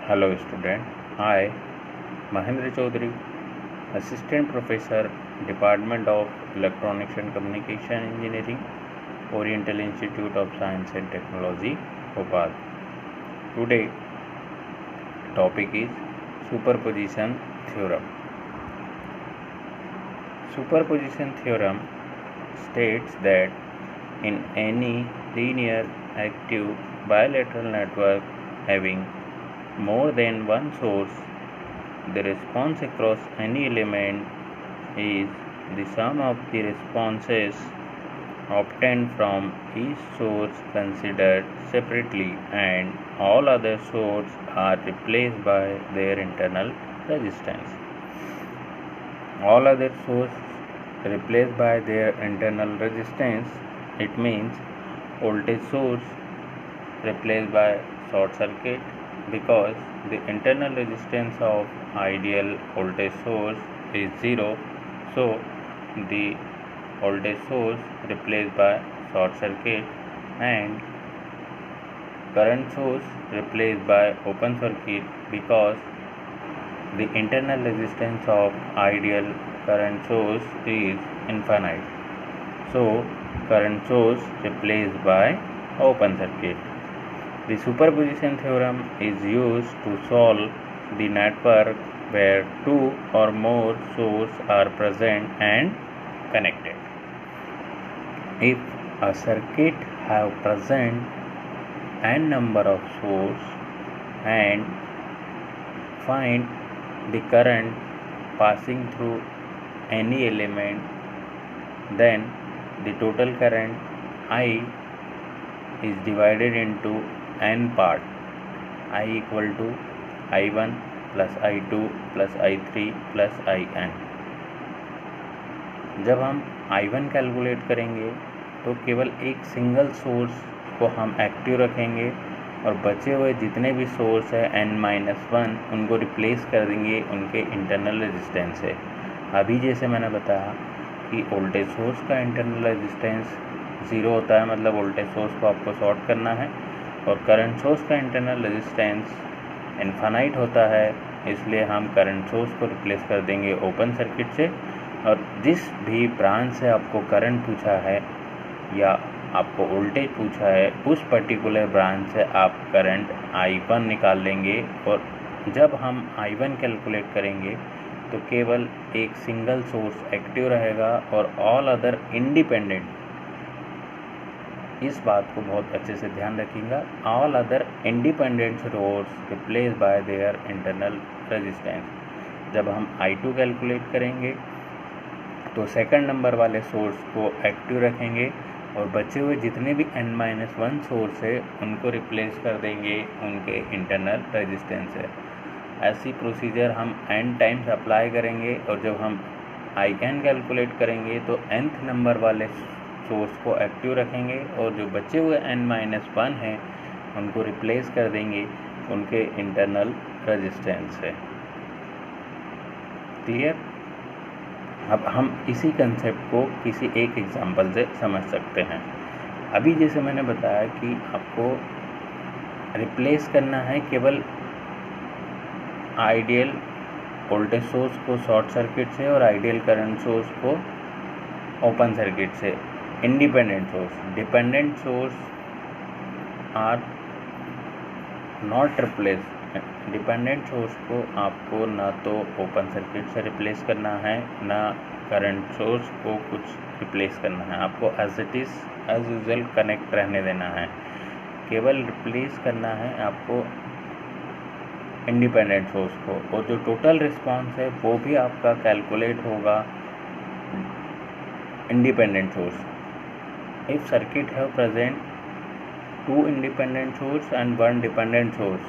Hello student, I Mahendra Chaudhary, Assistant Professor, Department of Electronics and Communication Engineering, Oriental Institute of Science and Technology, Bhopal. Today topic is Superposition Theorem. Superposition theorem states that in any linear active bilateral network having more than one source, the response across any element is the sum of the responses obtained from each source considered separately, and all other sources are replaced by their internal resistance. All other sources replaced by their internal resistance, it means voltage source replaced by short circuit, because the internal resistance of ideal voltage source is 0, so the voltage source replaced by short circuit, and current source replaced by open circuit, because the internal resistance of ideal current source is infinite, so current source replaced by open circuit. The superposition theorem is used to solve the network where two or more sources are present and connected. If a circuit have present n number of sources and find the current passing through any element, then the total current I is divided into n part, I equal to I1 plus I2 plus I3 plus In. जब हम I1 calculate करेंगे तो केवल एक single source को हम active रखेंगे और बचे हुए जितने भी सोर्स है n-1 उनको रिप्लेस कर देंगे उनके इंटरनल रेजिस्टेंस से। अभी जैसे मैंने बताया कि वोल्टेज सोर्स का इंटरनल रेजिस्टेंस 0 होता है, मतलब वोल्टेज सोर्स को आपको शॉर्ट करना है, और करंट सोर्स का इंटरनल रेजिस्टेंस इनफाइनाइट होता है, इसलिए हम करंट सोर्स को रिप्लेस कर देंगे ओपन सर्किट से। और जिस भी ब्रांच से आपको करंट पूछा है या आपको वोल्टेज पूछा है, उस पर्टिकुलर ब्रांच से आप करंट I1 निकाल लेंगे, और जब हम I1 कैलकुलेट करेंगे तो केवल एक सिंगल सोर्स एक्टिव रहेगा और ऑल अदर इंडिपेंडेंट। इस बात को बहुत अच्छे से ध्यान रखिएगा, all other independent source replace by their internal resistance. जब हम I2 कैलकुलेट करेंगे तो सेकंड नंबर वाले सोर्स को एक्टिव रखेंगे और बचे हुए जितने भी n-1 सोर्स है उनको रिप्लेस कर देंगे उनके इंटरनल रेजिस्टेंस से। ऐसी प्रोसीजर हम n टाइम्स अप्लाई करेंगे, और जब हम In कैलकुलेट करेंगे तो nth नंबर वाले सोर्स को एक्टिव रखेंगे और जो बचे हुए n-1 हैं उनको रिप्लेस कर देंगे उनके इंटरनल रेजिस्टेंस से। क्लियर? अब हम इसी कंसेप्ट को किसी एक एग्जांपल से समझ सकते हैं। अभी जैसे मैंने बताया कि आपको रिप्लेस करना है केवल आइडियल वोल्टेज सोर्स को शॉर्ट सर्किट से और आइडियल करंट सोर्स को ओपन सर्किट से। Independent source, dependent source are not replace. Dependent source को आपको ना तो ओपन सर्किट से रिप्लेस करना है, ना करंट सोर्स को कुछ रिप्लेस करना है, आपको as it is as usual connect रहने देना है। केवल रिप्लेस करना है आपको इंडिपेंडेंट सोर्स को, और जो टोटल रिस्पॉन्स है वो भी आपका कैलकुलेट होगा independent source. If circuit have present 2 independent source and 1 dependent source,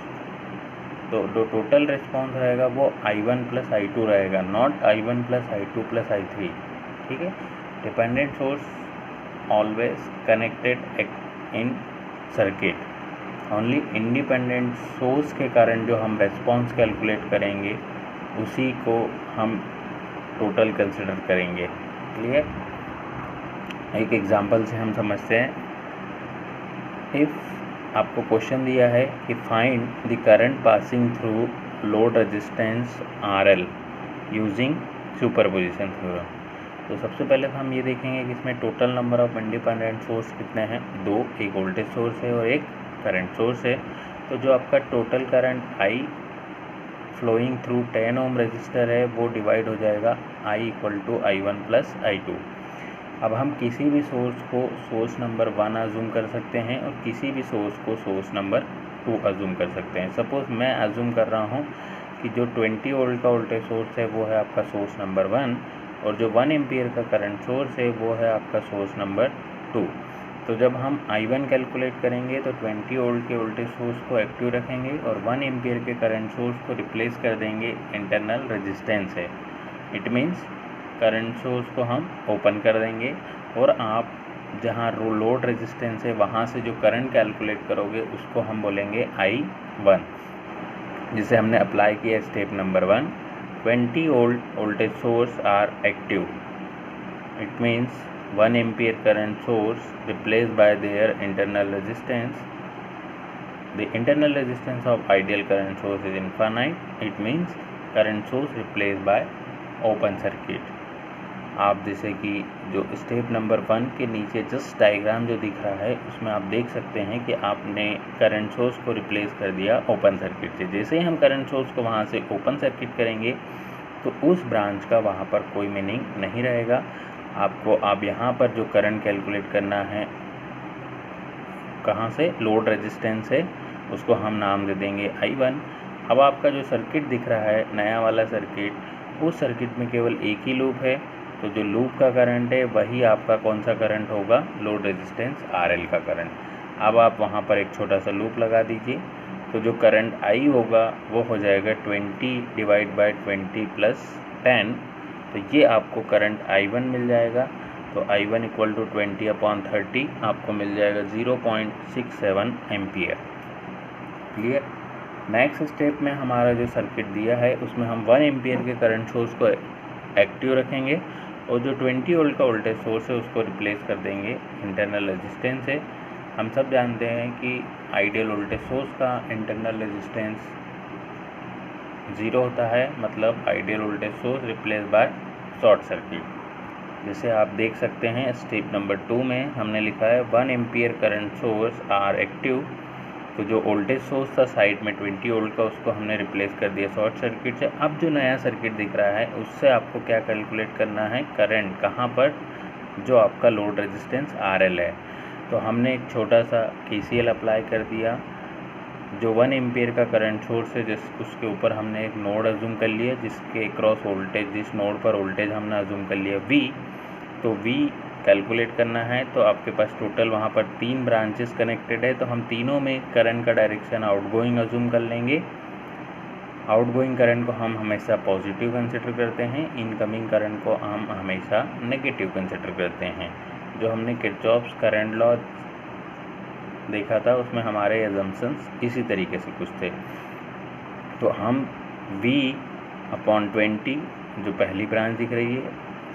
तो जो टोटल रिस्पॉन्स रहेगा वो I1 प्लस I2 रहेगा, not I1 plus I2 plus I3। ठीक है? Dependent source always connected in circuit, only independent source के कारण जो हम रेस्पॉन्स कैलकुलेट करेंगे उसी को हम टोटल कंसिडर करेंगे। क्लियर? एक एग्जांपल से हम समझते हैं। इफ़ आपको क्वेश्चन दिया है कि find the current passing through load resistance RL using superposition theorem. तो सबसे पहले तो हम ये देखेंगे कि इसमें total number of independent source कितने हैं, 2, एक वोल्टेज सोर्स है और एक करंट सोर्स है। तो जो आपका total current I flowing through 10 ohm resistor है वो डिवाइड हो जाएगा I = I1 + I2। अब हम किसी भी सोर्स को सोर्स नंबर 1 अज्यूम कर सकते हैं और किसी भी सोर्स को सोर्स नंबर 2 अज्यूम कर सकते हैं। सपोज मैं अज्यूम कर रहा हूँ कि जो 20 वोल्ट का वोल्टेज सोर्स है वो है आपका सोर्स नंबर 1 और जो 1 एम्पियर का करंट सोर्स है वो है आपका सोर्स नंबर 2। तो जब हम I1 कैलकुलेट करेंगे तो 20 वोल्ट के वोल्टेज सोर्स को एक्टिव रखेंगे और 1 एम्पियर के करंट सोर्स को रिप्लेस कर देंगे इंटरनल रेजिस्टेंस है। इट मीन्स करंट सोर्स को हम ओपन कर देंगे और आप जहाँ लोड रेजिस्टेंस है वहाँ से जो करंट कैलकुलेट करोगे उसको हम बोलेंगे I1, जिसे हमने अप्लाई किया step number 1। 20 volt voltage source are active, it means 1 ampere current source replaced by their internal resistance. The internal resistance of ideal current source is infinite. It means current source replaced by open circuit. आप जैसे कि जो step number 1 के नीचे just diagram जो दिख रहा है उसमें आप देख सकते हैं कि आपने करंट सोर्स को रिप्लेस कर दिया ओपन सर्किट से। जैसे ही हम करंट सोर्स को वहाँ से ओपन सर्किट करेंगे तो उस ब्रांच का वहाँ पर कोई मीनिंग नहीं रहेगा। आपको अब यहाँ पर जो करंट कैलकुलेट करना है कहाँ से, लोड रेजिस्टेंस है, उसको हम नाम दे देंगे I1। अब आपका जो सर्किट दिख रहा है नया वाला सर्किट, उस सर्किट में केवल एक ही लूप है, तो जो लूप का करंट है वही आपका कौन सा करंट होगा, लोड रेजिस्टेंस RL का करंट। अब आप वहाँ पर एक छोटा सा लूप लगा दीजिए, तो जो करंट I होगा वो हो जाएगा 20 / 20 + 10। तो ये आपको करंट I1 मिल जाएगा। तो I1 = 20/30 आपको मिल जाएगा 0.67 एम्पियर। क्लियर। नेक्स्ट स्टेप में हमारा जो सर्किट दिया है उसमें हम 1 एम्पियर के करंट सोर्स को एक्टिव रखेंगे और जो 20 वोल्ट का वोल्टेज सोर्स है उसको रिप्लेस कर देंगे इंटरनल रेजिस्टेंस से। हम सब जानते हैं कि आइडियल वोल्टेज सोर्स का इंटरनल रेजिस्टेंस 0 होता है, मतलब ideal voltage source replace by short circuit. जैसे आप देख सकते हैं स्टेप नंबर 2 में हमने लिखा है 1 ampere current source are active. तो जो वोल्टेज सोर्स था साइड में 20 वोल्ट का उसको हमने रिप्लेस कर दिया शॉर्ट सर्किट से। अब जो नया सर्किट दिख रहा है उससे आपको क्या कैलकुलेट करना है, करंट कहाँ पर, जो आपका लोड रेजिस्टेंस RL है। तो हमने एक छोटा सा KCL अप्लाई कर दिया। जो 1 एम्पियर का करंट सोर्स है उसके ऊपर हमने एक नोड अज्यूम कर लिया जिसके क्रॉस वोल्टेज, जिस नोड पर वोल्टेज हमने अज्यूम कर लिया V। तो V कैलकुलेट करना है तो आपके पास टोटल वहाँ पर 3 ब्रांचेस कनेक्टेड है, तो हम तीनों में करंट का डायरेक्शन आउटगोइंग अज्यूम कर लेंगे। आउटगोइंग करंट को हम हमेशा पॉजिटिव कंसिडर करते हैं, इनकमिंग करंट को हम हमेशा नेगेटिव कंसिडर करते हैं। जो हमने किरचॉफ्स करंट लॉ देखा था उसमें हमारे एजम्पशंस इसी तरीके से कुछ थे। तो हम V/20 जो पहली ब्रांच दिख रही है,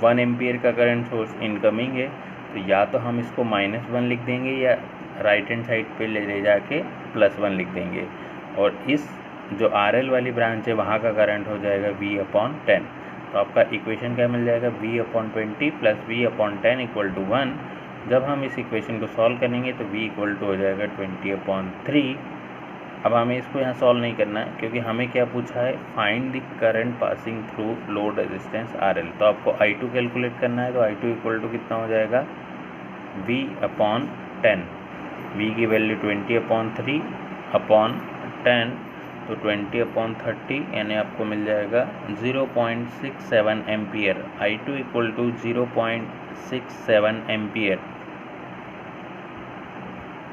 1 एम्पियर का करंट सोर्स इनकमिंग है, तो या तो हम इसको -1 लिख देंगे या राइट हैंड साइड पे ले जाके +1 लिख देंगे। और इस जो RL वाली ब्रांच है वहाँ का करंट हो जाएगा V/10। तो आपका इक्वेशन क्या मिल जाएगा, V/20 + V/10 = 1। जब हम इस इक्वेशन को सॉल्व करेंगे तो V = हो जाएगा 20/3। अब हमें इसको यहाँ सॉल्व नहीं करना है क्योंकि हमें क्या पूछा है, find the current passing through load resistance RL। तो आपको I2 कैलकुलेट करना है, तो I2 = कितना हो जाएगा, V/10। V की वैल्यू 20/3/10, तो 20/30 यानी आपको मिल जाएगा 0.67 ampere. I2 = 0.67 ampere.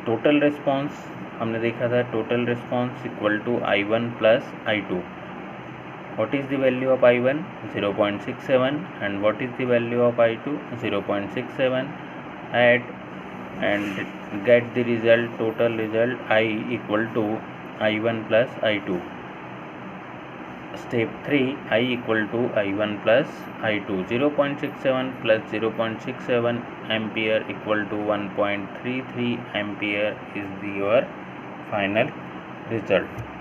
Total response हमने देखा था, total response = I1 + I2। What is the value of I1, 0.67, and what is the value of I2, 0.67। Add and get the result, total result I = I1 + I2। Step 3, I = I1 + I2। 0.67 + 0.67 ampere = 1.33 ampere is your final result.